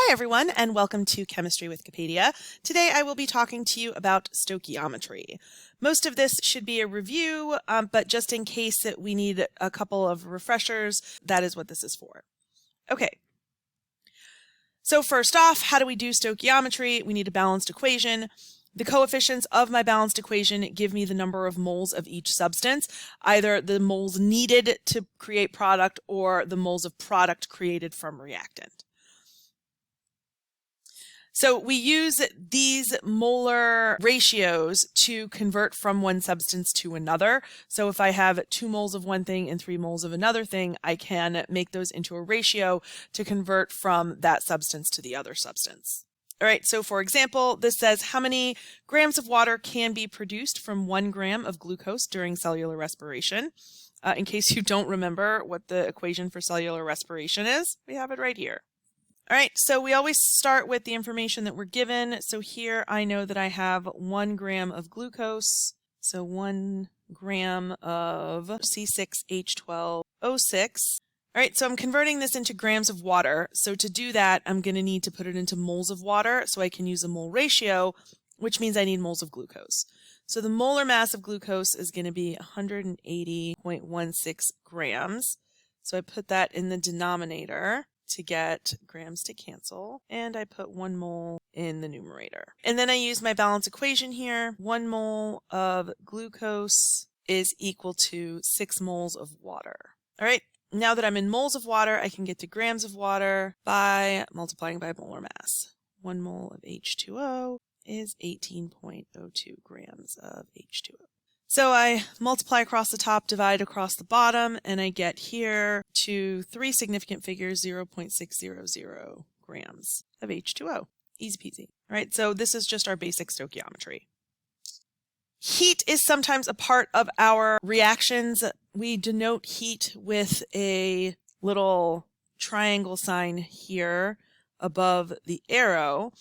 Hi everyone, and welcome to Chemistry with Wikipedia. Today I will be talking to you about stoichiometry. Most of this should be a review, but just in case that we need a couple of refreshers, that is what this is for. Okay. So first off, how do we do stoichiometry? We need a balanced equation. The coefficients of my balanced equation give me the number of moles of each substance, either the moles needed to create product or the moles of product created from reactant. So we use these molar ratios to convert from one substance to another. So if I have 2 moles of one thing and 3 moles of another thing, I can make those into a ratio to convert from that substance to the other substance. All right, so for example, this says how many grams of water can be produced from 1 gram of glucose during cellular respiration. In case you don't remember what the equation for cellular respiration is, we have it right here. All right, so we always start with the information that we're given. So here I know that I have 1 gram of glucose, so 1 gram of C6H12O6. All right, so I'm converting this into grams of water. So to do that, I'm going to need to put it into moles of water, so I can use a mole ratio, which means I need moles of glucose. So the molar mass of glucose is going to be 180.16 grams. So I put that in the denominator to get grams to cancel, and I put 1 mole in the numerator. And then I use my balance equation here. 1 mole of glucose is equal to 6 moles of water. All right, now that I'm in moles of water, I can get to grams of water by multiplying by molar mass. 1 mole of H2O is 18.02 grams of H2O. So I multiply across the top, divide across the bottom, and I get here to 3 significant figures, 0.600 grams of H2O. Easy peasy. All right, so this is just our basic stoichiometry. Heat is sometimes a part of our reactions. We denote heat with a little triangle sign here above the arrow.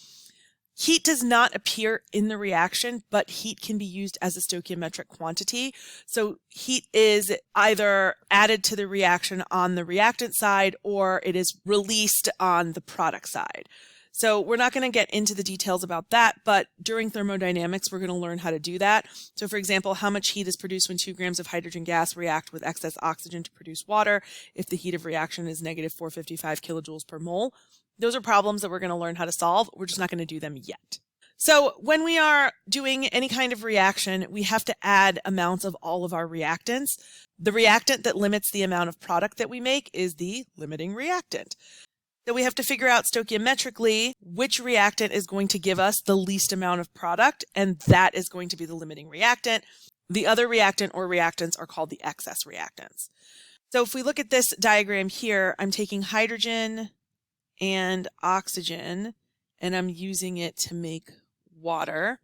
Heat does not appear in the reaction, but heat can be used as a stoichiometric quantity. So heat is either added to the reaction on the reactant side or it is released on the product side. So we're not going to get into the details about that, but during thermodynamics, we're going to learn how to do that. So for example, how much heat is produced when 2 grams of hydrogen gas react with excess oxygen to produce water if the heat of reaction is negative 455 kilojoules per mole. Those are problems that we're going to learn how to solve. We're just not going to do them yet. So when we are doing any kind of reaction, we have to add amounts of all of our reactants. The reactant that limits the amount of product that we make is the limiting reactant. So we have to figure out stoichiometrically which reactant is going to give us the least amount of product, and that is going to be the limiting reactant. The other reactant or reactants are called the excess reactants. So if we look at this diagram here, I'm taking hydrogen and oxygen, and I'm using it to make water.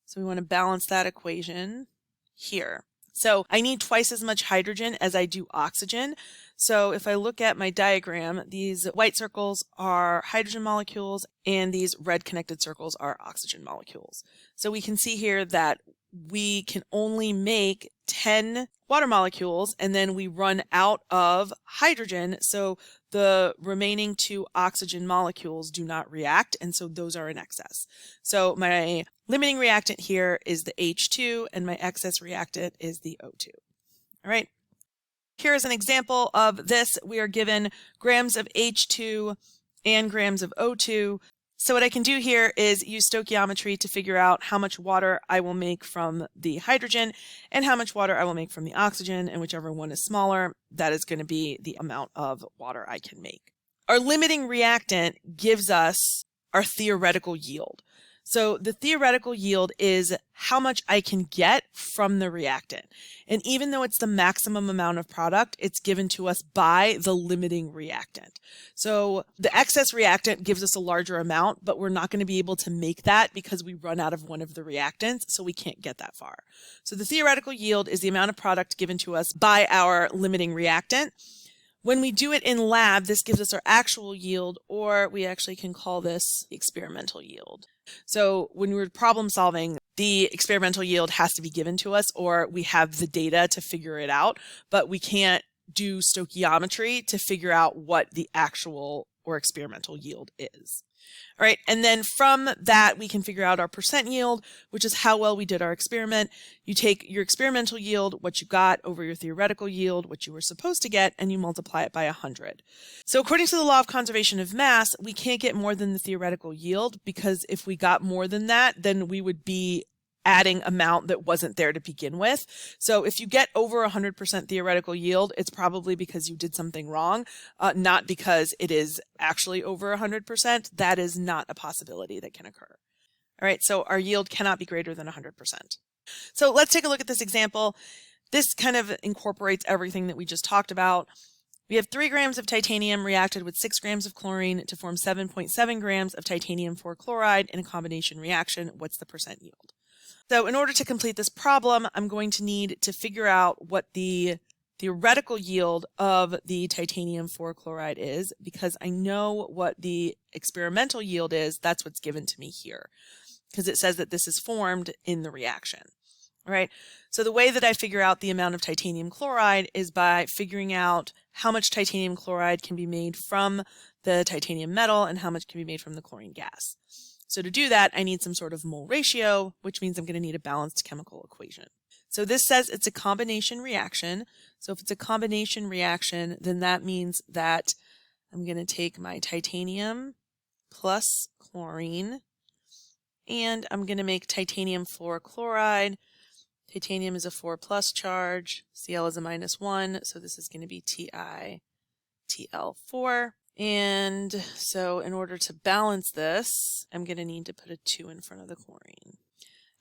So we want to balance that equation here. So I need twice as much hydrogen as I do oxygen. So if I look at my diagram, these white circles are hydrogen molecules and these red connected circles are oxygen molecules. So we can see here that we can only make 10 water molecules and then we run out of hydrogen. So the remaining 2 oxygen molecules do not react, and so those are in excess. So my limiting reactant here is the H2 and my excess reactant is the O2. All right. Here is an example of this. We are given grams of H2 and grams of O2. So what I can do here is use stoichiometry to figure out how much water I will make from the hydrogen and how much water I will make from the oxygen, and whichever one is smaller, that is going to be the amount of water I can make. Our limiting reactant gives us our theoretical yield. So the theoretical yield is how much I can get from the reactant. And even though it's the maximum amount of product, it's given to us by the limiting reactant. So the excess reactant gives us a larger amount, but we're not going to be able to make that because we run out of one of the reactants, so we can't get that far. So the theoretical yield is the amount of product given to us by our limiting reactant. When we do it in lab, this gives us our actual yield, or we actually can call this experimental yield. So when we're problem solving, the experimental yield has to be given to us, or we have the data to figure it out, but we can't do stoichiometry to figure out what the actual or experimental yield is. All right, and then from that, we can figure out our percent yield, which is how well we did our experiment. You take your experimental yield, what you got, over your theoretical yield, what you were supposed to get, and you multiply it by 100. So according to the law of conservation of mass, we can't get more than the theoretical yield, because if we got more than that, then we would be adding amount that wasn't there to begin with. So if you get over 100% theoretical yield, it's probably because you did something wrong, not because it is actually over 100%. That is not a possibility that can occur. All right, so our yield cannot be greater than 100%. So let's take a look at this example. This kind of incorporates everything that we just talked about. We have 3 grams of titanium reacted with 6 grams of chlorine to form 7.7 grams of titanium 4 chloride in a combination reaction. What's the percent yield? So in order to complete this problem, I'm going to need to figure out what the theoretical yield of the titanium 4 chloride is, because I know what the experimental yield is. That's what's given to me here, because it says that this is formed in the reaction. All right. So the way that I figure out the amount of titanium chloride is by figuring out how much titanium chloride can be made from the titanium metal and how much can be made from the chlorine gas. So to do that, I need some sort of mole ratio, which means I'm going to need a balanced chemical equation. So this says it's a combination reaction. So if it's a combination reaction, then that means that I'm going to take my titanium plus chlorine, and I'm going to make titanium fluorochloride. Titanium is a 4 plus charge, Cl is a -1, so this is going to be TiTl4. And so in order to balance this, I'm going to need to put a 2 in front of the chlorine.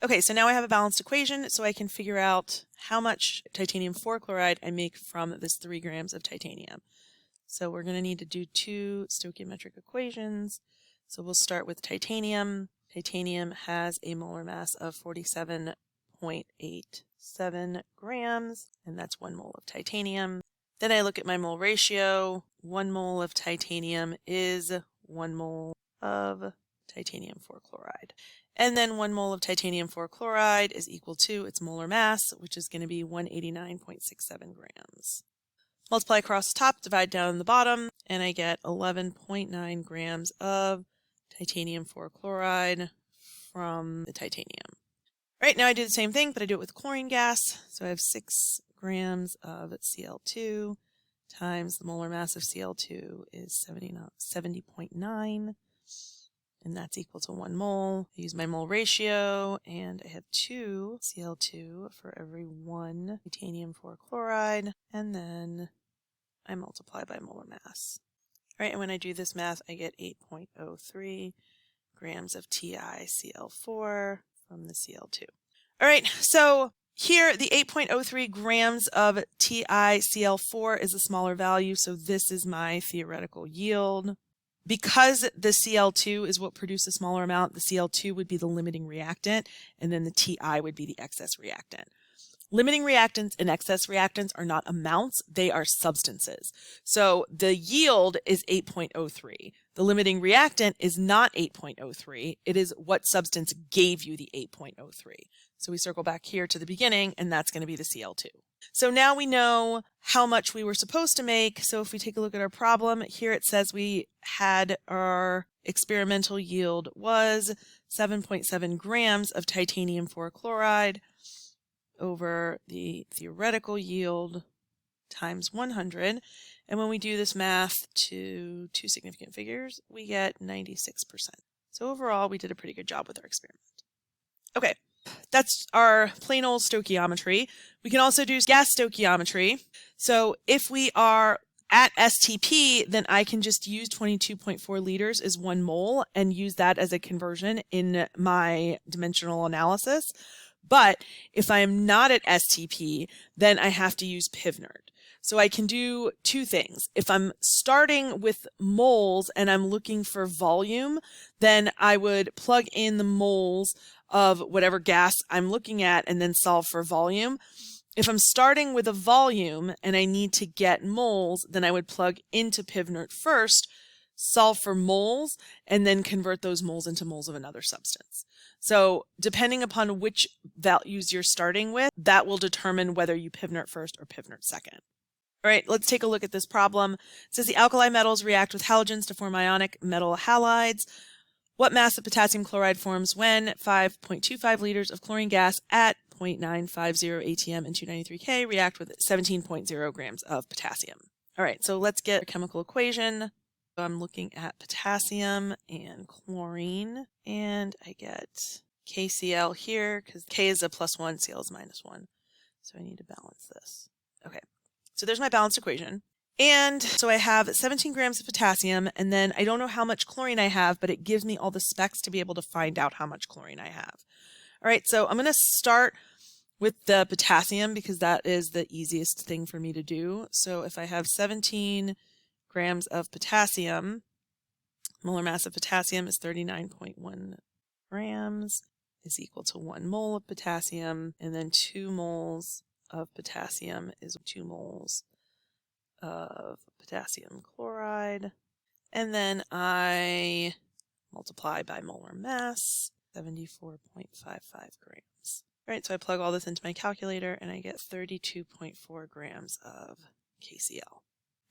Okay, so now I have a balanced equation, so I can figure out how much titanium 4 chloride I make from this 3 grams of titanium. So we're going to need to do 2 stoichiometric equations. So we'll start with titanium. Titanium has a molar mass of 47.87 grams, and that's 1 mole of titanium. Then I look at my mole ratio. 1 mole of titanium is 1 mole of titanium 4 chloride. And then 1 mole of titanium 4 chloride is equal to its molar mass, which is going to be 189.67 grams. Multiply across the top, divide down the bottom, and I get 11.9 grams of titanium 4 chloride from the titanium. All right, now I do the same thing, but I do it with chlorine gas. So I have 6 grams of Cl2 times the molar mass of Cl2 is 70.9, and that's equal to 1 mole. I use my mole ratio, and I have 2 Cl2 for every 1 titanium 4 chloride, and then I multiply by molar mass. All right, and when I do this math, I get 8.03 grams of TiCl4 from the Cl2. All right, so here the 8.03 grams of TiCl4 is a smaller value, so this is my theoretical yield. Because the Cl2 is what produced a smaller amount, the Cl2 would be the limiting reactant, and then the Ti would be the excess reactant. Limiting reactants and excess reactants are not amounts, they are substances. So the yield is 8.03. The limiting reactant is not 8.03. It is what substance gave you the 8.03. So we circle back here to the beginning, and that's going to be the Cl2. So now we know how much we were supposed to make. So if we take a look at our problem, here it says we had our experimental yield was 7.7 grams of titanium 4 chloride over the theoretical yield times 100. And when we do this math to 2 significant figures, we get 96%. So overall, we did a pretty good job with our experiment. Okay, that's our plain old stoichiometry. We can also do gas stoichiometry. So if we are at STP, then I can just use 22.4 liters as 1 mole and use that as a conversion in my dimensional analysis. But if I am not at STP, then I have to use PivNerd. So I can do 2 things. If I'm starting with moles and I'm looking for volume, then I would plug in the moles of whatever gas I'm looking at and then solve for volume. If I'm starting with a volume and I need to get moles, then I would plug into PivNerd first, solve for moles, and then convert those moles into moles of another substance. So depending upon which values you're starting with, that will determine whether you PivNerd first or PivNerd second. All right, let's take a look at this problem. It says the alkali metals react with halogens to form ionic metal halides. What mass of potassium chloride forms when 5.25 liters of chlorine gas at 0.950 atm and 293 K react with 17.0 grams of potassium? All right, so let's get a chemical equation. So I'm looking at potassium and chlorine, and I get KCl here because K is a +1, Cl is -1. So I need to balance this. Okay, so there's my balanced equation. And so I have 17 grams of potassium, and then I don't know how much chlorine I have, but it gives me all the specs to be able to find out how much chlorine I have. All right, so I'm going to start with the potassium because that is the easiest thing for me to do. So if I have 17 grams of potassium, molar mass of potassium is 39.1 grams, is equal to 1 mole of potassium, and then 2 moles of potassium is 2 moles of potassium chloride. And then I multiply by molar mass, 74.55 grams. All right, so I plug all this into my calculator and I get 32.4 grams of KCl.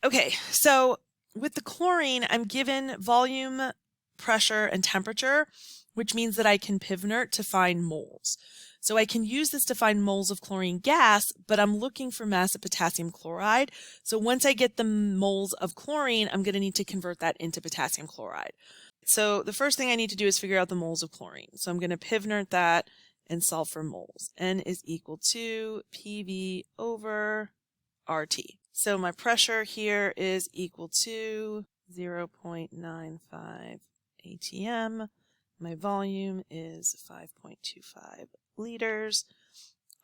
Okay, so with the chlorine, I'm given volume, pressure, and temperature, which means that I can pivnert to find moles. So I can use this to find moles of chlorine gas, but I'm looking for mass of potassium chloride. So once I get the moles of chlorine, I'm going to need to convert that into potassium chloride. So the first thing I need to do is figure out the moles of chlorine. So I'm going to pivnert that and solve for moles. N is equal to PV over RT. So my pressure here is equal to 0.95 atm. My volume is 5.25 liters.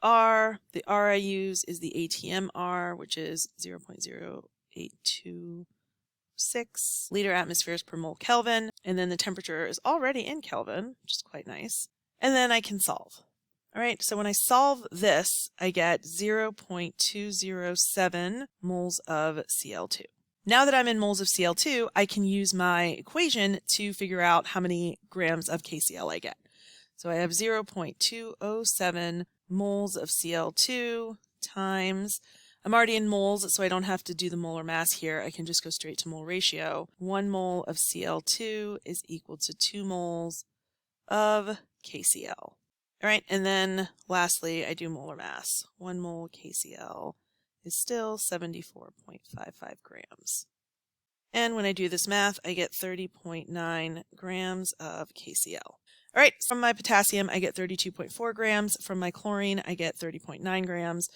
R, the R I use is the ATM R, which is 0.0826 liter atmospheres per mole Kelvin. And then the temperature is already in Kelvin, which is quite nice. And then I can solve. All right, so when I solve this, I get 0.207 moles of Cl2. Now that I'm in moles of Cl2, I can use my equation to figure out how many grams of KCl I get. So I have 0.207 moles of Cl2 times, I'm already in moles, so I don't have to do the molar mass here. I can just go straight to mole ratio. 1 mole of Cl2 is equal to 2 moles of KCl. All right, and then lastly, I do molar mass. 1 mole KCl is still 74.55 grams. And when I do this math, I get 30.9 grams of KCl. All right, from my potassium, I get 32.4 grams. From my chlorine, I get 30.9 grams.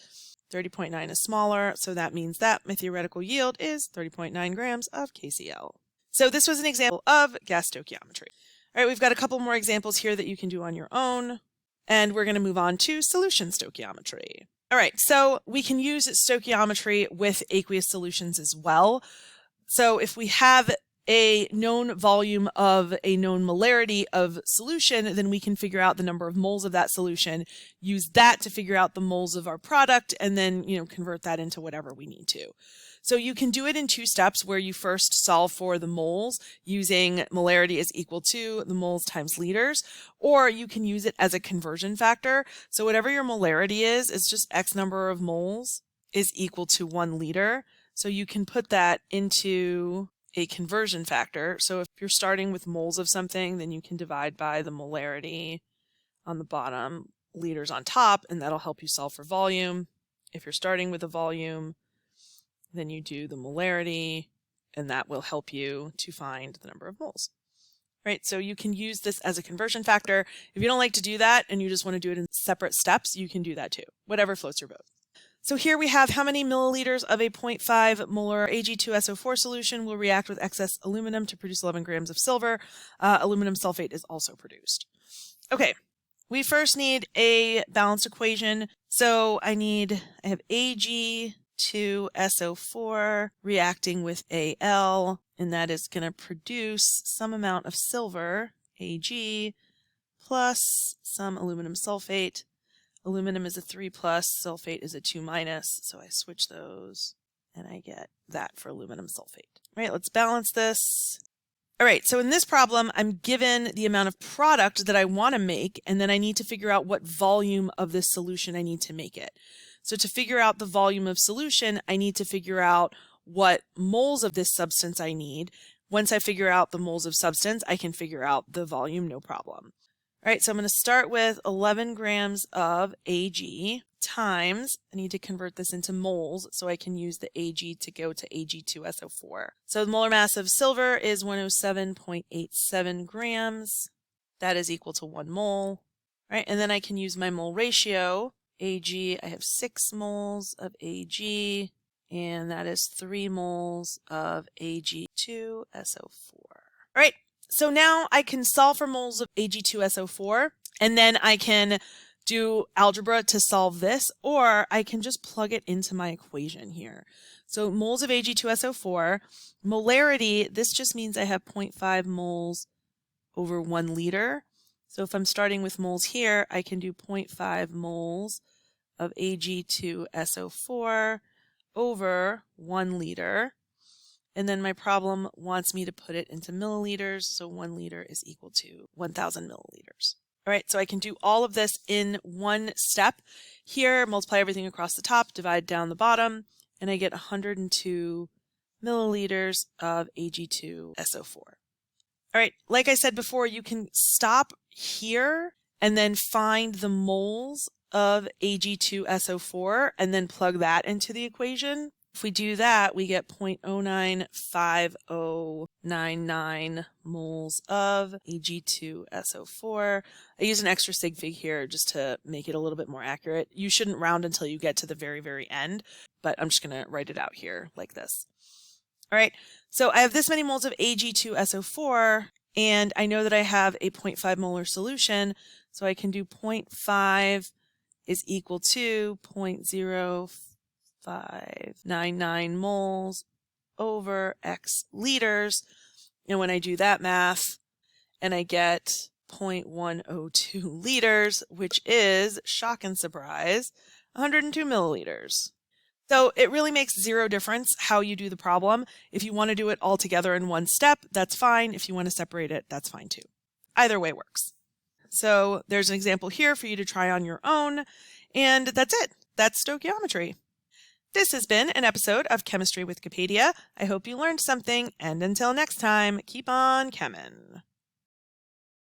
30.9 is smaller, so that means that my theoretical yield is 30.9 grams of KCl. So this was an example of gas stoichiometry. All right, we've got a couple more examples here that you can do on your own. And we're going to move on to solution stoichiometry. All right, so we can use stoichiometry with aqueous solutions as well. So if we have a known volume of a known molarity of solution, then we can figure out the number of moles of that solution, use that to figure out the moles of our product, and then, convert that into whatever we need to. So you can do it in 2 steps where you first solve for the moles using molarity is equal to the moles times liters, or you can use it as a conversion factor. So whatever your molarity is just X number of moles is equal to 1 liter. So you can put that into a conversion factor. So if you're starting with moles of something, then you can divide by the molarity on the bottom, liters on top, and that'll help you solve for volume. If you're starting with a volume, then you do the molarity, and that will help you to find the number of moles. Right, so you can use this as a conversion factor. If you don't like to do that and you just want to do it in separate steps, you can do that too. Whatever floats your boat. So here we have how many milliliters of a 0.5 molar Ag2SO4 solution will react with excess aluminum to produce 11 grams of silver. Aluminum sulfate is also produced. Okay, we first need a balanced equation. So I have Ag2SO4 reacting with Al, and that is going to produce some amount of silver, Ag, plus some aluminum sulfate. Aluminum is a 3+, sulfate is a 2-, so I switch those, and I get that for aluminum sulfate. All right, let's balance this. All right, so in this problem, I'm given the amount of product that I want to make, and then I need to figure out what volume of this solution I need to make it. So to figure out the volume of solution, I need to figure out what moles of this substance I need. Once I figure out the moles of substance, I can figure out the volume, no problem. All right, so I'm going to start with 11 grams of Ag times, I need to convert this into moles so I can use the Ag to go to Ag2SO4. So the molar mass of silver is 107.87 grams. That is equal to 1 mole. All right, and then I can use my mole ratio. Ag, I have 6 moles of Ag, and that is 3 moles of Ag2SO4. All right, so now I can solve for moles of Ag2SO4, and then I can do algebra to solve this, or I can just plug it into my equation here. So moles of Ag2SO4, molarity, this just means I have 0.5 moles over 1 liter. So if I'm starting with moles here, I can do 0.5 moles of Ag2SO4 over 1 liter. And then my problem wants me to put it into milliliters, so 1 liter is equal to 1,000 milliliters. All right, so I can do all of this in one step. Here, multiply everything across the top, divide down the bottom, and I get 102 milliliters of Ag2SO4. All right, like I said before, you can stop here and then find the moles of Ag2SO4 and then plug that into the equation. If we do that, we get 0.095099 moles of Ag2SO4. I use an extra sig fig here just to make it a little bit more accurate. You shouldn't round until you get to the very, very end, but I'm just going to write it out here like this. All right, so I have this many moles of Ag2SO4, and I know that I have a 0.5 molar solution, so I can do 0.5 is equal to 0.0599 moles over X liters. And when I do that math, and I get 0.102 liters, which is, shock and surprise, 102 milliliters. So it really makes zero difference how you do the problem. If you want to do it all together in one step, that's fine. If you want to separate it, that's fine too. Either way works. So there's an example here for you to try on your own. And that's it. That's stoichiometry. This has been an episode of Chemistry with Wikipedia. I hope you learned something. And until next time, keep on chemin'.